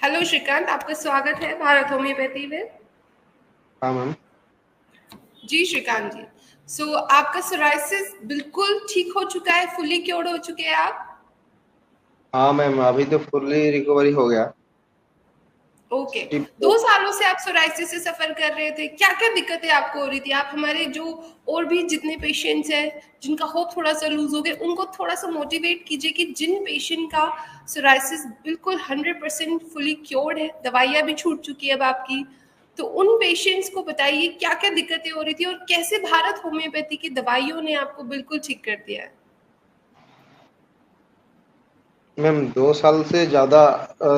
Hello Shrikant, आपका स्वागत है भारत होम्योपैथी में। हाँ मैम। जी श्रीकांत जी, आपका सोराइसिस बिल्कुल ठीक हो चुका है, फुली क्योर्ड हो चुके हैं आप? हाँ मैम, अभी तो फुल्ली रिकवरी हो गया। ओके। सिर्फ 2 सालों से आप सोराइसिस से सफर कर रहे थे, क्या क्या दिक्कतें आपको हो रही थी? आप हमारे जो और भी जितने पेशेंट्स हैं जिनका होप थोड़ा सा लूज हो गया, उनको थोड़ा सा मोटिवेट कीजिए कि जिन पेशेंट का सोराइसिस बिल्कुल 100% फुली क्योर्ड है, दवाइयाँ भी छूट चुकी है अब आपकी, तो उन पेशेंट्स को बताइए क्या क्या दिक्कतें हो रही थी और कैसे भारत होम्योपैथी की दवाइयों ने आपको बिल्कुल ठीक कर दिया है। मैम 2 साल से ज़्यादा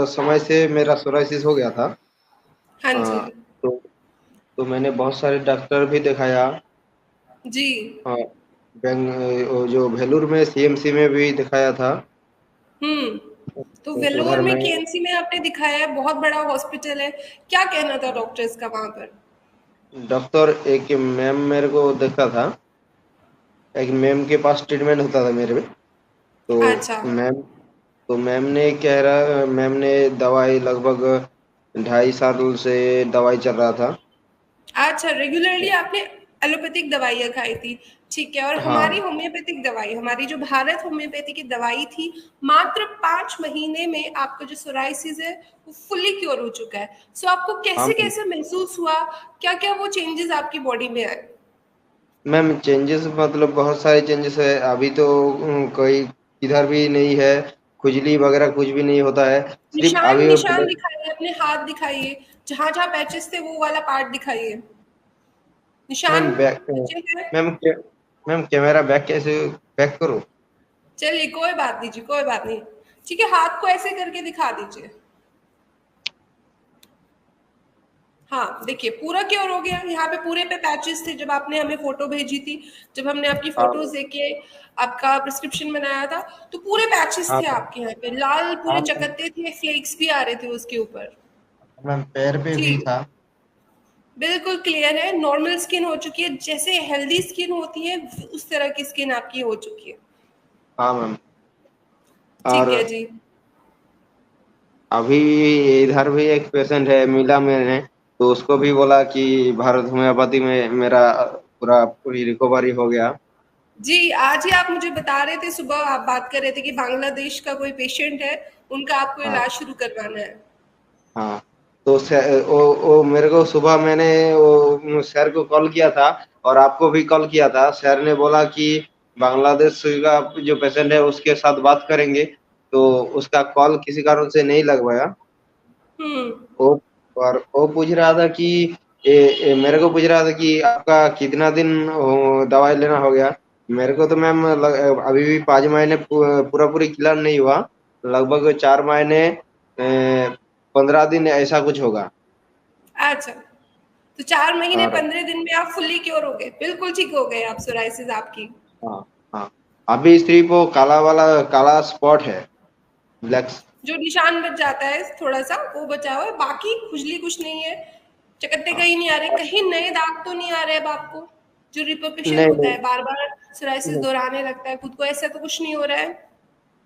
समय से मेरा सोराइसिस हो गया था। हाँ अ, जी। तो मैंने बहुत सारे डॉक्टर भी दिखाया। जी। अ, वो जो भेलूर में सीएमसी में भी दिखाया था। हम्म। तो तो वेलोर उधर में में केएमसी में आपने दिखाया है, बहुत बड़ा हॉस्पिटल है, क्या कहना था डॉक्टर्स का वहां पर? डॉक्टर एक मैम मेरे को देखा था। एक मैम के पास ट्रीटमेंट होता था मेरे में। तो अच्छा। मैम मैम ने दवाई लगभग 2.5 साल से दवाई चल रहा था। अच्छा, रेगुलरली आपने एलोपैथिक दवाइयाँ खाई थी, ठीक है। और हमारी हाँ। होम्योपैथिक दवाई, हमारी जो भारत होम्योपैथी की दवाई थी, मात्र 5 महीने में आपका जो सोराइसिस है वो फुल्ली क्योर हो चुका है। आपको हाँ कैसे कैसे महसूस हुआ, क्या क्या वो चेंजेस आपकी बॉडी में आए? मैम, चेंजेस मतलब बहुत सारे चेंजेस है अभी तो। कोई इधर भी नहीं है। खुजली वगैरह कुछ भी नहीं होता है। सिर्फ निशान अभी निशान दिखाइए, अपने हाथ दिखाइए, जहां जहां पैचेस थे वो वाला पार्ट दिखाइए। निशान मैम बैक बचे हैं? मैम मैम कैमरा बैक कैसे बैक करो? चलिए कोई बात नहीं जी, कोई बात नहीं। ठीक है, हाथ को ऐसे करके दिखा दीजिए। हाँ देखिए, पूरा क्योर हो गया। यहाँ पे पूरे पे पैचेस थे जब आपने हमें फोटो भेजी थी, जब हमने आपकी फोटोज हाँ देके आपका प्रिस्क्रिप्शन बनाया था, तो पूरे पैचेस हाँ थे आपके यहाँ पे, लाल पूरे हाँ मैम। चकत्ते थे, फ्लेक्स भी आ रहे थे उसके ऊपर। मैम पैर पे जी, भी था। बिल्कुल क्लियर है, नॉर्मल स्किन हो चुकी है, जैसे हेल्दी स्किन होती है उस तरह की स्किन आपकी हो चुकी है। हाँ मैम। ठीक है और जी। अभी इधर भी एक पेशेंट है, मिला मैंने। तो उसको भी बोला कि भारत होम्योपैथी में मेरा पूरी रिकवरी हो गया। जी, आज ही आप मुझे बता रहे थे, सुबह आप बात कर रहे थे कि बांग्लादेश का कोई पेशेंट है, उनका आपको हाँ इलाज शुरू करवाना है। हाँ। तो वो मेरे को सुबह मैंने वो सर को कॉल किया था। और आपको भी कॉल किया था। सर ने बोला कि बांग्लादेश का जो पेशेंट है उसके साथ बात करेंगे। तो उसका कॉल किसी कारण से नहीं लग पाया। हम्म। वो वो पूछ रहा था कि मेरे को पूछ रहा था कि आपका कितना दिन दवाई लेना हो गया। मेरे को तो मैम अभी भी 5 महीने पूरा पूरी क्लियर नहीं हुआ। लगभग 4 महीने 15 दिन ऐसा कुछ होगा। अच्छा, तो 4 महीने और 15 दिन में आप फुल्ली क्योर हो गए, बिल्कुल ठीक हो गए आप, सोराइसिस आपकी। हाँ हाँ। अभी सिर्फ वो काला वाला काला स्पॉट है। ब्लैक। जो निशान बच जाता है थोड़ा सा, वो बचा हुआ है, बाकी खुजली कुछ नहीं है, चकत्ते हाँ। कहीं नहीं आ रहे, कहीं नए दाग तो नहीं आ रहे अब आपको? जो रिpercussion नहीं होता नहीं है, बार बार सोराइसिस नहीं दोहराने लगता है खुद को, ऐसा तो कुछ नहीं हो रहा है?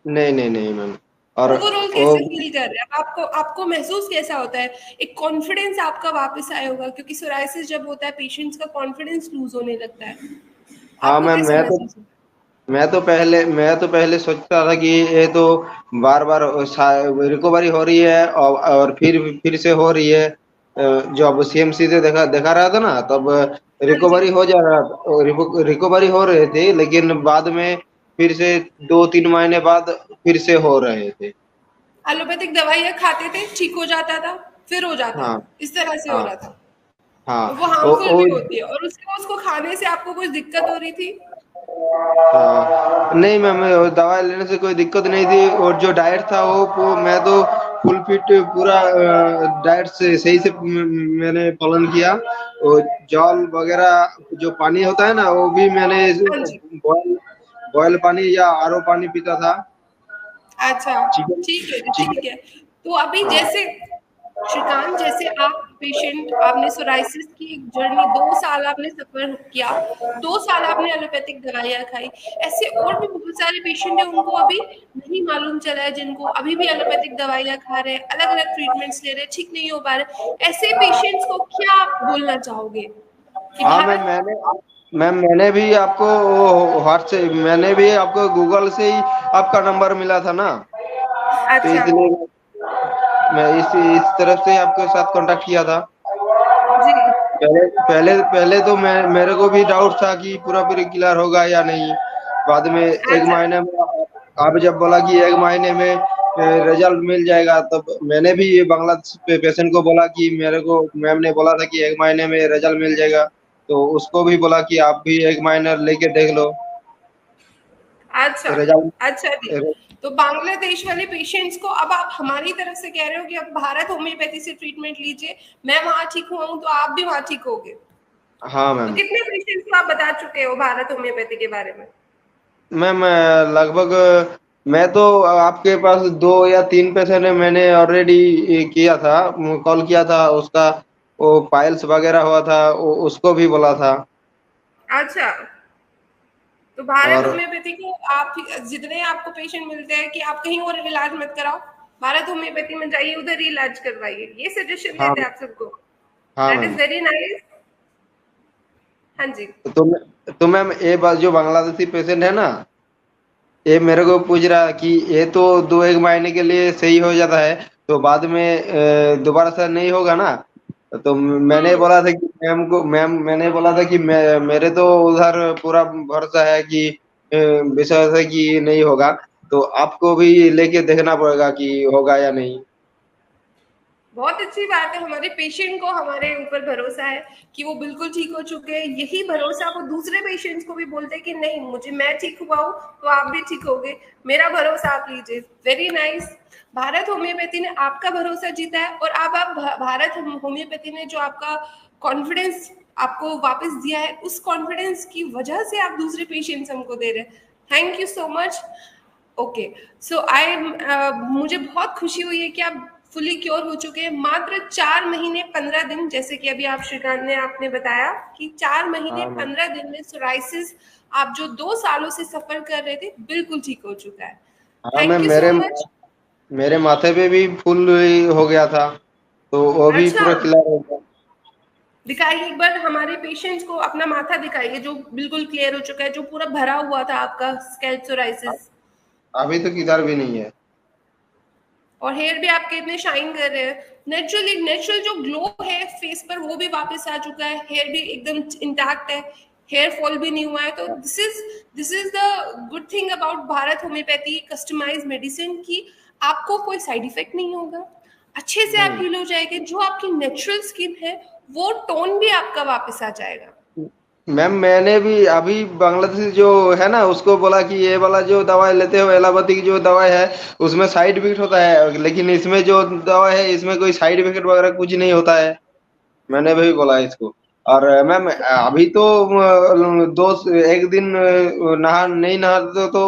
नहीं नहीं नहीं मैम। और ओवरऑल वो कैसे फील कर रहे हैं अब? आपको आपको महसूस कैसा होता है? एक कॉन्फिडेंस आपका वापस आया होगा, क्योंकि सोराइसिस जब होता है पेशेंट्स का कॉन्फिडेंस लूज होने लगता है। हाँ आपको मैम, कैसा महसूस होता मैं तो पहले सोचता था कि ये तो बार बार रिकवरी हो रही है और फिर से हो रही है। जब सीएमसी से देखा रहा था ना, तब है? हाँ जी। रिकवरी हो जा रहा था, रिकवरी हो रहे थे, लेकिन बाद में फिर से 2-3 महीने बाद फिर से हो रहे थे। एलोपैथिक दवाइयाँ खाते थे, ठीक हो जाता था, फिर हो जाता हाँ था, इस तरह से हो हाँ रहा था। और वो हाँ। हार्मफुल भी होती है, और उसको खाने से आपको कुछ दिक्कत हो रही थी? हाँ, नहीं मैम, दवाई लेने से कोई दिक्कत नहीं थी। और जो डाइट था वो मैं तो फुल फिट पूरा डाइट से सही से मैंने पालन किया। और जल वगैरह जो पानी होता है ना, वो भी मैंने हाँ जी। बॉयल बॉयल पानी या आरओ पानी पीता था। अच्छा, चिकन ठीक है जी, चिकन ठीक है। तो अभी हाँ जैसे श्रीकांत, जैसे आप पेशेंट, आपने सोराइसिस की एक जर्नी 2 साल आपने सफर किया, 2 साल आपने एलोपैथिक दवाइयाँ खाई, ऐसे और भी बहुत सारे पेशेंट हैं उनको अभी नहीं मालूम चला है, जिनको अभी भी एलोपैथिक दवाइयाँ खा रहे हैं, अलग अलग ट्रीटमेंट्स ले रहे हैं, ठीक नहीं हो पा रहे, ऐसे पेशेंट्स को क्या आप बोलना चाहोगे कि हाँ मैम, भारत। मैंने भी आपको व्हाट्सएप, मैंने भी आपको गूगल से ही आपका नंबर मिला था ना, तो अच्छा। इसलिए मैं इस तरफ से आपके साथ कांटेक्ट किया था। जी। पहले पहले पहले तो मेरे को भी डाउट था कि पूरा पूरी क्लियर होगा या नहीं। बाद में एक अच्छा। महीने में आप जब बोला कि एक महीने में रिजल्ट मिल जाएगा, तब मैंने भी ये बांग्लादेश पेशेंट को बोला कि मेरे को मैम ने बोला था कि एक महीने में रिजल्ट मिल जाएगा, तो उसको भी बोला कि आप भी एक महीना लेके देख लो अच्छा। रिजल्ट। अच्छा जी। तो बांग्लादेश वाले पेशेंट्स को अब आप हमारी तरफ से कह रहे हो कि अब भारत होम्योपैथी से ट्रीटमेंट लीजिए, मैं वहां ठीक हुआ हूं तो आप भी वहां ठीक होगे। हाँ तो मैम। कितने पेशेंट्स को आप बता चुके हो भारत होम्योपैथी के बारे में? मैम लगभग मैं तो आपके पास 2 या 3 पेशेंट मैंने ऑलरेडी किया था, कॉल किया था, उसका वो पाइल्स वगैरह हुआ था, उसको भी बोला था। अच्छा। तो भारत और होम्योपैथी को आप जितने आपको पेशेंट मिलते हैं कि आप कहीं और इलाज मत कराओ, भारत होम्योपैथी में जाइए, उधर ही इलाज करवाइए, ये सजेशन हाँ देते हैं आप सबको। हाँ that ma'am. Is very nice. हाँ जी। तो मैम ये बात जो बांग्लादेशी पेशेंट है ना, ये मेरे को पूछ रहा कि ये तो 2 1 महीने के लिए सही हो जाता है, तो बाद में दोबारा से नहीं होगा ना। तो मैंने हम्म। बोला था कि मैंने बोला था कि मेरे तो उधर पूरा भरोसा है कि विश्वास है कि नहीं होगा, तो आपको भी लेके देखना पड़ेगा कि होगा या नहीं। बहुत अच्छी बात है, हमारे पेशेंट को हमारे ऊपर भरोसा है कि वो बिल्कुल ठीक हो चुके हैं, यही भरोसा वो दूसरे पेशेंट्स को भी बोलते हैं कि नहीं, मुझे, मैं ठीक हुआ हूं तो आप भी ठीक होगे, मेरा भरोसा आप लीजिए। Very nice. भारत होम्योपैथी ने आपका भरोसा जीता है, और अब आप भारत होम्योपैथी ने जो आपका कॉन्फिडेंस आपको वापस दिया है, उस कॉन्फिडेंस की वजह से आप दूसरे पेशेंट्स हमको दे रहे हैं। Thank you so much. Okay. So I, मुझे बहुत खुशी हुई है कि आप फुली क्योर हो चुके हैं, मात्र 4 महीने 15 दिन, जैसे कि अभी आप श्रीकांत ने आपने बताया कि 4 महीने हाँ मैम। 15 दिन में सोराइसिस आप जो 2 सालों से सफर कर रहे थे बिल्कुल ठीक हो चुका है। हाँ thank ma'am, you so much. मेरे माथे पे भी फूल हो गया था, तो वो भी अच्छा, पूरा क्लियर हो गया। दिखाइए एक बार हमारे पेशेंट्स को अपना माथा दिखाइए जो बिल्कुल क्लियर हो चुका है, जो पूरा भरा हुआ था आपका स्कैल्प सोराइसिस। अभी तो किधर भी नहीं है। और हेयर भी आपके इतने शाइन कर रहे हैं, नेचुरली, नेचुरल जो ग्लो है फेस पर वो भी वापस आ चुका है, हेयर भी एकदम इंटैक्ट है, हेयर फॉल भी नहीं हुआ है। तो this is the good thing about Bharat homeopathy customise medicine, की आपको कोई साइड इफेक्ट नहीं होगा, अच्छे से आप नहीं हील हो जाएंगे, जो आपकी नेचुरल स्किन है वो टोन भी आपका वापस आ जाएगा। मैम, मैंने भी अभी बांग्लादेश जो है ना, उसको बोला कि ये वाला जो दवाई लेते हो, एलोपैथी की जो दवाई है, उसमें साइड इफेक्ट होता है, लेकिन इसमें जो दवाई है इसमें कोई साइड इफेक्ट वगैरह कुछ नहीं होता है। मैंने भी बोला इसको। और मैम अभी तो एक दिन नहा नहीं नहाते तो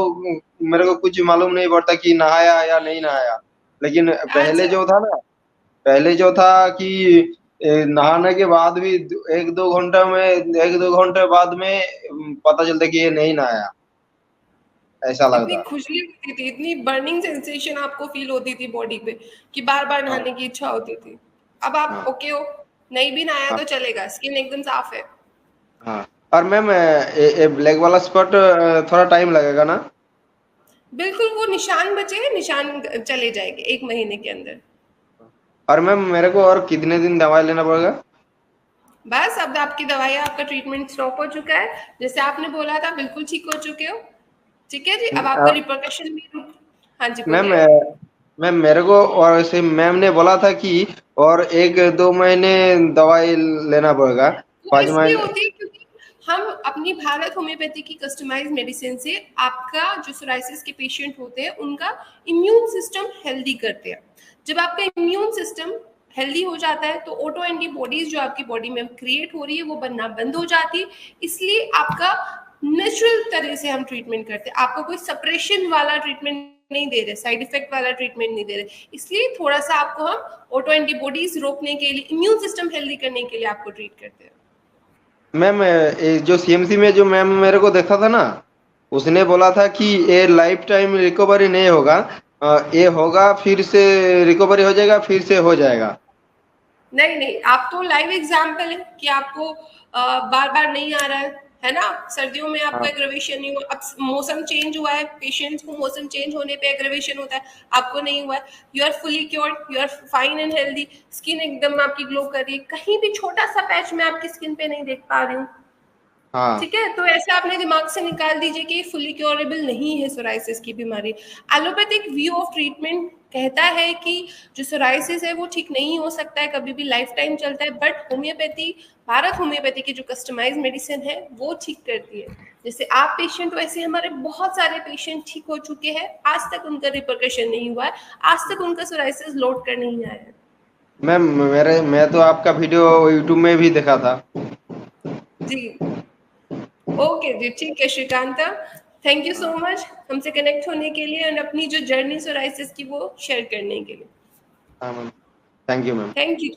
मेरे को कुछ मालूम नहीं पड़ता कि नहाया या नहीं नहाया। लेकिन पहले अच्छा। जो था ना, पहले जो था कि नहाने के बाद भी 1 2 घंटे बाद में पता चलता कि ये नहीं नहाया, ऐसा इतनी लगता। खुजली होती थी, इतनी बर्निंग सेंसेशन आपको फील होती थी बॉडी पे कि बार बार हाँ नहाने की इच्छा होती थी। अब आप हाँ ओके हो, नहीं भी नहाया हाँ तो चलेगा, स्किन एकदम साफ है। हाँ। और मैम ब्लैक वाला स्पॉट थोड़ा टाइम लगेगा ना? बिल्कुल, वो निशान बचे हैं, निशान चले जाएंगे 1 महीने के अंदर। और मैम मेरे को और कितने दिन दवाई लेना पड़ेगा? बस अब आपकी दवाई, आपका ट्रीटमेंट स्टॉप हो चुका है, जैसे आपने बोला था बिल्कुल ठीक हो चुके हो। ठीक है जी, अब आपका रिपरकशन भी हाँ जी, मैम बोलिए। मैम मेरे को और ऐसे मैम ने बोला था कि और 1 2 महीने दवाई लेना पड़ेगा, वो पाँच इसलिए महीने होती है क्योंकि हम अपनी भारत होम्योपैथी की कस्टमाइज मेडिसिन से आपका जो सोराइसिस के पेशेंट होते हैं उनका इम्यून सिस्टम हेल्दी करते हैं। जब आपका इम्यून सिस्टम हेल्दी हो जाता है तो ऑटो एंटीबॉडीज जो आपकी बॉडी में क्रिएट हो रही है वो बनना बंद हो जाती है। इसलिए आपका नेचुरल तरह से हम ट्रीटमेंट करते हैं, आपका कोई सप्रेशन वाला ट्रीटमेंट नहीं दे रहे, साइड इफेक्ट वाला ट्रीटमेंट नहीं दे रहे, इसलिए थोड़ा सा आपको हम ऑटो एंटीबॉडीज रोकने के लिए, इम्यून सिस्टम हेल्दी करने के लिए आपको ट्रीट करते हैं। मैम जो सीएमसी में जो मैम मेरे को देखा था ना, उसने बोला था कि ये लाइफ टाइम रिकवरी नहीं होगा, ये होगा फिर से रिकवरी हो जाएगा, फिर से हो जाएगा। नहीं नहीं, आप तो लाइव एग्जाम्पल है कि आपको बार बार नहीं आ रहा है ना। सर्दियों में आपको हाँ एग्रेवेशन नहीं हुआ, अब मौसम चेंज हुआ है, पेशेंट्स को मौसम चेंज होने पे एग्रेवेशन होता है, आपको नहीं हुआ है। You are fully cured, you are fine and healthy, skin एकदम आपकी ग्लो कर रही है, कहीं भी छोटा सा पैच मैं आपकी स्किन पे नहीं देख पा रही हूँ। हाँ ठीक है, तो ऐसे आपने दिमाग से निकाल दीजिए कि फुली क्योरेबल नहीं है सोराइसिस की बीमारी। एलोपैथिक व्यू ऑफ ट्रीटमेंट कहता है कि जो सोराइसिस है वो ठीक नहीं हो सकता है, कभी भी लाइफ टाइम चलता है, बट होम्योपैथी, भारत होम्योपैथी की जो कस्टमाइज मेडिसिन है वो ठीक करती है। जैसे आप पेशेंट, वैसे हमारे बहुत सारे पेशेंट ठीक हो चुके हैं, आज तक उनका रिपरकशन नहीं हुआ है, आज तक उनका सोराइसिस लौट कर नहीं आया है। मैम, मैं तो आपका वीडियो यूट्यूब में भी देखा था। जी ओके जी, ठीक है Srikanta, thank you so much हमसे कनेक्ट होने के लिए और अपनी जो जर्नी सोराइसिस की वो शेयर करने के लिए। हाँ ma'am, thank you ma'am. Thank you.